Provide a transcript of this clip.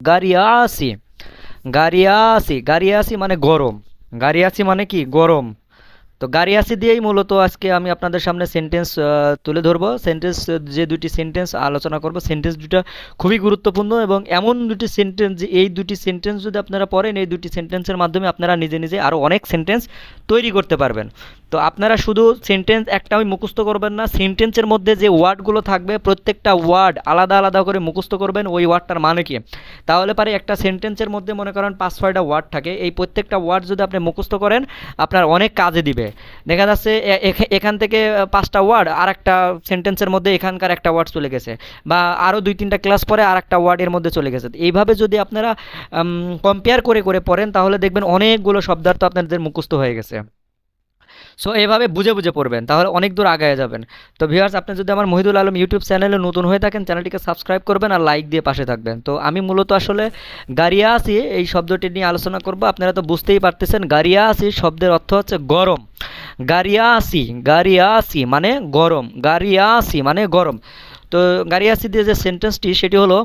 গারিয়াসি, গারিয়াসি, গারিয়াসি মানে গরম। গারিয়াসি মানে কি গরম। তো গাড়িয়াসি দিয়েই মূলত আজকে আমি আপনাদের সামনে সেন্টেন্স তুলে ধরবো। সেন্টেন্স, যে দুটি সেন্টেন্স আলোচনা করব, সেন্টেন্স দুটো খুবই গুরুত্বপূর্ণ এবং এমন দুটি সেন্টেন্স যে এই দুটি সেন্টেন্স যদি আপনারা পড়েন, এই দুটি সেন্টেন্সের মাধ্যমে আপনারা নিজে নিজে আরও অনেক সেন্টেন্স তৈরি করতে পারবেন। তো আপনারা শুধু সেন্টেন্স একটা আমি মুখস্থ করবেন না, সেন্টেন্সের মধ্যে যে ওয়ার্ডগুলো থাকবে প্রত্যেকটা ওয়ার্ড আলাদা আলাদা করে মুখস্থ করবেন, ওই ওয়ার্ডটার মানে কি। তাহলে পারে একটা সেন্টেন্সের মধ্যে মনে করেন 5-6টা ওয়ার্ড থাকে, এই প্রত্যেকটা ওয়ার্ড যদি আপনি মুখস্থ করেন আপনার অনেক কাজে দিবে। দেখা যাচ্ছে এখান থেকে 5টা ওয়ার্ড আর একটা সেন্টেন্সের মধ্যে এখানকার একটা ওয়ার্ড চলে গেছে, বা আরও 2-3টা ক্লাস পরে আর একটা ওয়ার্ডের মধ্যে চলে গেছে। এইভাবে যদি আপনারা কম্পেয়ার করে করে পড়েন তাহলে দেখবেন অনেকগুলো শব্দার্থ আপনাদের মুখস্থ হয়ে গেছে। সো এভাবে বুঝে বুঝে পড়বেন, তাহলে অনেক দূর আগায় যাবেন। তো ভিউয়ার্স, আপনি যদি আমার মহিদুল আলম ইউটিউব চ্যানেলে নতুন হয়ে থাকেন, চ্যানেলটিকে সাবস্ক্রাইব করবেন আর লাইক দিয়ে পাশে থাকবেন। তো আমি মূলত আসলে গারিয়াসি এই শব্দটি নিয়ে আলোচনা করব। আপনারা তো বুঝতেই পারতেছেন গারিয়াসি শব্দের অর্থ হচ্ছে গরম। গারিয়াসি, গারিয়াসি মানে গরম, গারিয়াসি মানে গরম। তো গারিয়াসি দিয়ে যে সেন্টেন্সটি সেটি হলো,